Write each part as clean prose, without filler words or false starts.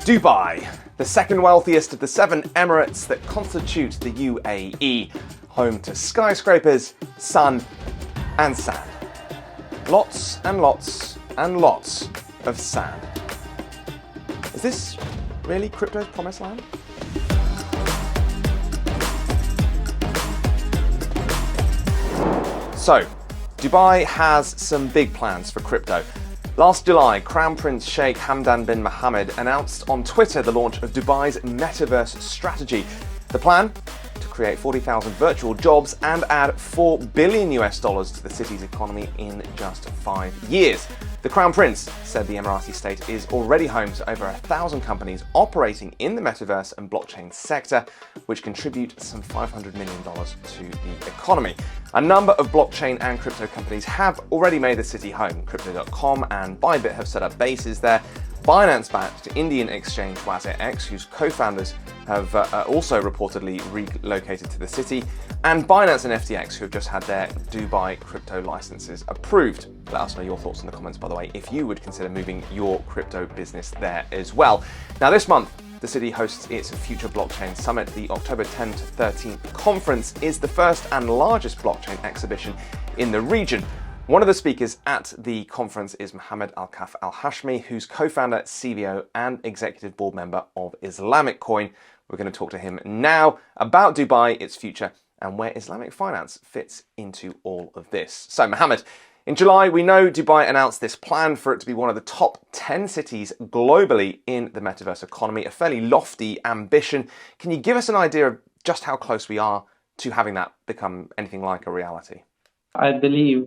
Dubai, the second wealthiest of the 7 emirates that constitute the UAE, home to skyscrapers, sun and sand. Lots and lots and lots of sand. Is this really crypto's promised land? So, Dubai has some big plans for crypto. Last July, Crown Prince Sheikh Hamdan bin Mohammed announced on Twitter the launch of Dubai's Metaverse strategy. The plan? To create 40,000 virtual jobs and add $4 billion to the city's economy in just 5 years. The Crown Prince said the Emirati state is already home to over 1,000 companies operating in the metaverse and blockchain sector, which contribute some $500 million to the economy. A number of blockchain and crypto companies have already made the city home. Crypto.com and Bybit have set up bases there. Binance-backed Indian exchange WazirX, whose co-founders have also reportedly relocated to the city, and Binance and FTX, who have just had their Dubai crypto licenses approved. Let us know your thoughts in the comments, by the way, if you would consider moving your crypto business there as well. Now, this month, the city hosts its Future Blockchain Summit. The October 10 to 13th conference is the first and largest blockchain exhibition in the region. One of the speakers at the conference is Mohammed Al-Kaf Al-Hashmi, who's co-founder, CVO, and executive board member of Islamic Coin. We're going to talk to him now about Dubai, its future, and where Islamic finance fits into all of this. So, Mohammed, in July, we know Dubai announced this plan for it to be one of the top 10 cities globally in the metaverse economy, a fairly lofty ambition. Can you give us an idea of just how close we are to having that become anything like a reality? I believe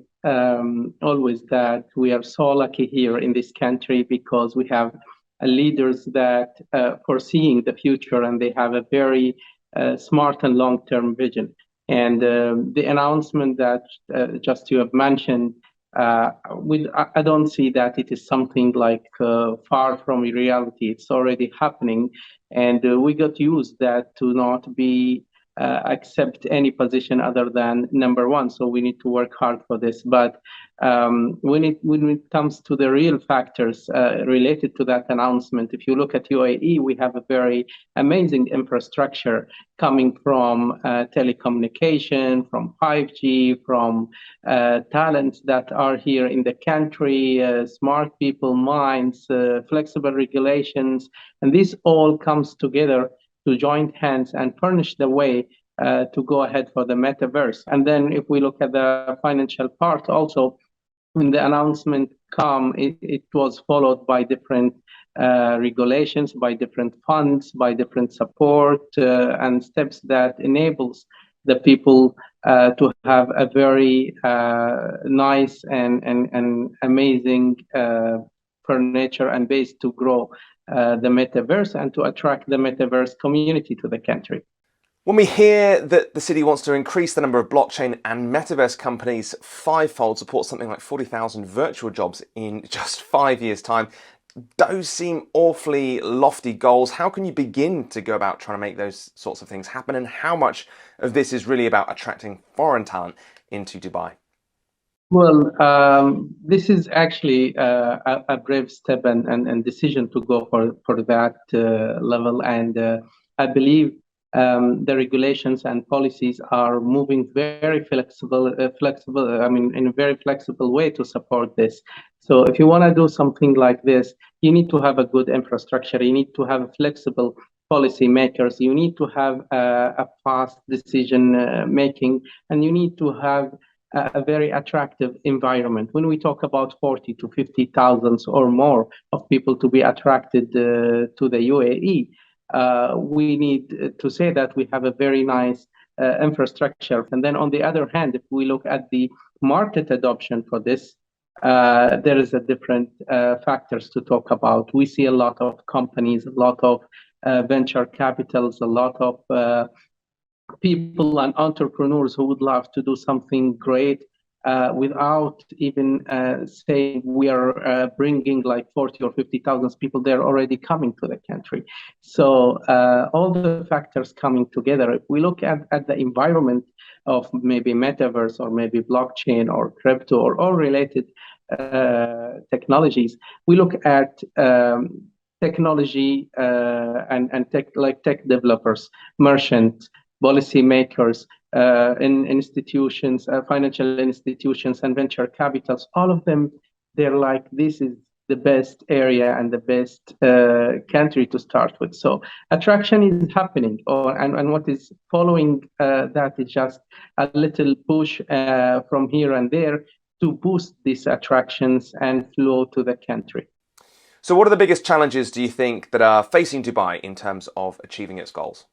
always that we are so lucky here in this country because we have leaders that foreseeing the future, and they have a very smart and long-term vision. And the announcement that just you have mentioned, I don't see that it is something like far from reality. It's already happening, and we got used that to not be accept any position other than number one. So we need to work hard for this. But when it comes to the real factors related to that announcement, if you look at UAE, we have a very amazing infrastructure coming from telecommunication, from 5G, from talents that are here in the country, smart people, minds, flexible regulations, and this all comes together to join hands and furnish the way to go ahead for the metaverse. And then if we look at the financial part also, when the announcement come, it was followed by different regulations, by different funds, by different support and steps that enables the people to have a very nice and amazing furniture and base to grow the metaverse and to attract the metaverse community to the country. When we hear that the city wants to increase the number of blockchain and metaverse companies fivefold, support something like 40,000 virtual jobs in just 5 years' time, those seem awfully lofty goals. How can you begin to go about trying to make those sorts of things happen? And how much of this is really about attracting foreign talent into Dubai? Well, this is actually a brave step and decision to go for that level. And I believe the regulations and policies are moving very flexible, in a very flexible way to support this. So if you want to do something like this, you need to have a good infrastructure. You need to have flexible policy makers. You need to have a fast decision making, and you need to have a very attractive environment. When we talk about 40 to 50,000 or more of people to be attracted to the UAE, we need to say that we have a very nice infrastructure. And then on the other hand, if we look at the market adoption for this, there is a different factors to talk about. We see a lot of companies, a lot of venture capitals, a lot of people and entrepreneurs who would love to do something great without even saying we are bringing like 40 or 50,000 people. They're already coming to the country. So all the factors coming together, if we look at the environment of maybe metaverse or maybe blockchain or crypto or all related technologies, we look at technology and tech developers, merchants, policymakers, institutions, financial institutions, and venture capitals. All of them, they're like, this is the best area and the best country to start with. So attraction is happening, and what is following that is just a little push from here and there to boost these attractions and flow to the country. So what are the biggest challenges, do you think, that are facing Dubai in terms of achieving its goals?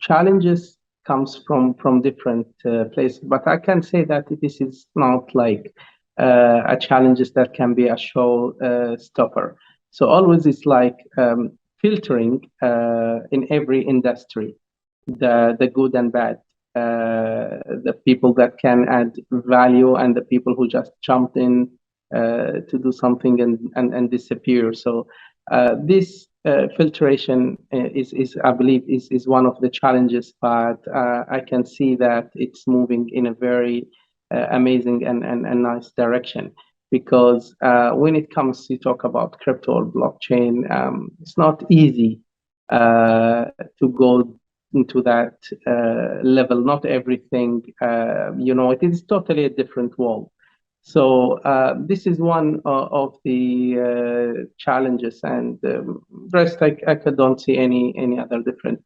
Challenges comes from different places, but I can say that this is not like a challenges that can be a show stopper. So always it's like filtering in every industry, the good and bad, the people that can add value and the people who just jumped in to do something and disappear. So this filtration is I believe is one of the challenges, but I can see that it's moving in a very amazing and nice direction, because when it comes to talk about crypto or blockchain, it's not easy to go into that level. Not everything, it is totally a different world. So this is one of the challenges, and rest I don't see any other difference.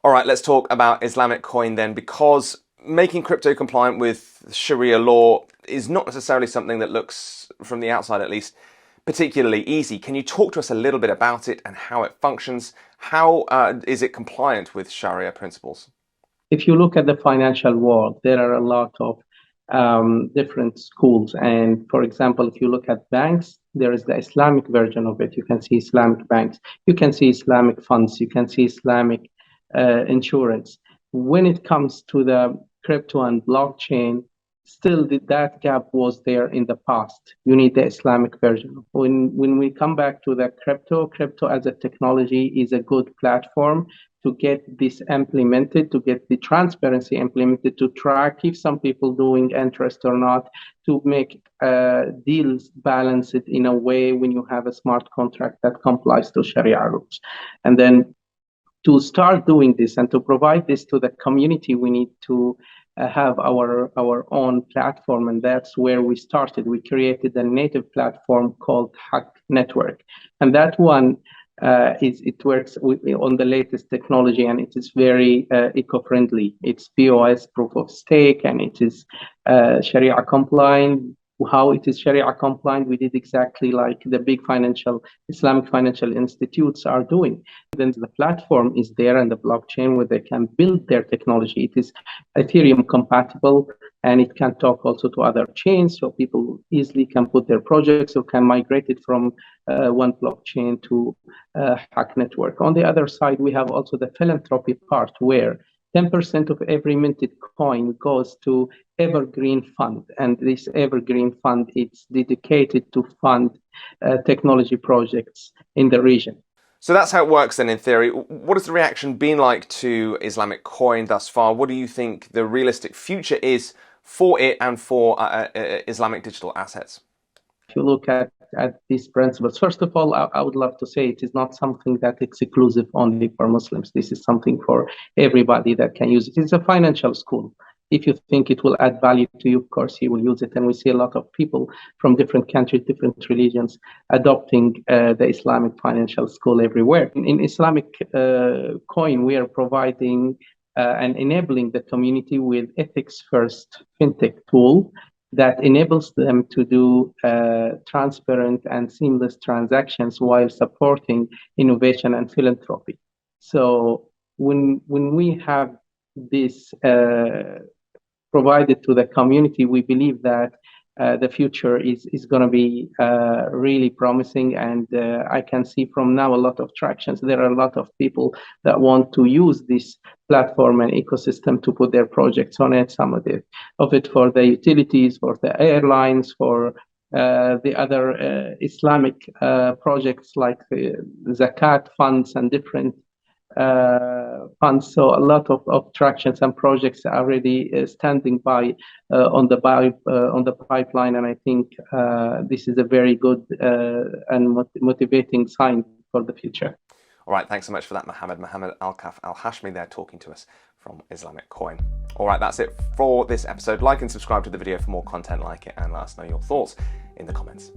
All right, let's talk about Islamic Coin then, because making crypto compliant with Sharia law is not necessarily something that looks, from the outside at least, particularly easy. Can you talk to us a little bit about it and how it functions? How is it compliant with Sharia principles? If you look at the financial world, there are a lot of different schools. And for example, if you look at banks, there is the Islamic version of it. You can see Islamic banks, you can see Islamic funds, you can see Islamic insurance. When it comes to the crypto and blockchain, still that gap was there in the past. You need the Islamic version. When we come back to the crypto as a technology is a good platform to get this implemented, to get the transparency implemented, to track if some people doing interest or not, to make deals balanced in a way when you have a smart contract that complies to Sharia rules. And then to start doing this and to provide this to the community, we need to have our own platform, and that's where we started. We created a native platform called Hack Network, and that one it works on the latest technology, and it is very eco-friendly. It's POS, proof of stake, and it is Sharia compliant. How it is Sharia compliant, we did exactly like the big Islamic financial institutes are doing. Then the platform is there and the blockchain where they can build their technology. It is Ethereum compatible, and it can talk also to other chains, so people easily can put their projects or can migrate it from one blockchain to Hack Network. On the other side, we have also the philanthropy part, where 10% of every minted coin goes to Evergreen Fund, and this Evergreen Fund is dedicated to fund technology projects in the region. So that's how it works then in theory. What has the reaction been like to Islamic Coin thus far? What do you think the realistic future is for it and for Islamic digital assets? If you look at these principles, first of all, I would love to say it is not something that is exclusive only for Muslims. This is something for everybody that can use it. It's a financial school. If you think it will add value to you, of course, you will use it. And we see a lot of people from different countries, different religions, adopting the Islamic financial school everywhere. In Islamic Coin, we are providing and enabling the community with ethics-first fintech tool that enables them to do transparent and seamless transactions while supporting innovation and philanthropy. So when we have this provided to the community, we believe that the future is going to be really promising, and I can see from now a lot of tractions. There are a lot of people that want to use this platform and ecosystem to put their projects on it. Some of it for the utilities, for the airlines, for the other Islamic projects like the Zakat funds and different funds. So a lot of tractions and projects are already standing by on the pipeline, and I think this is a very good and motivating sign for the future. All right, thanks so much for that, Mohammed Al-Kaf Al-Hashmi there talking to us from Islamic Coin. All right, that's it for this episode. Like and subscribe to the video for more content like it, and let us know your thoughts in the comments.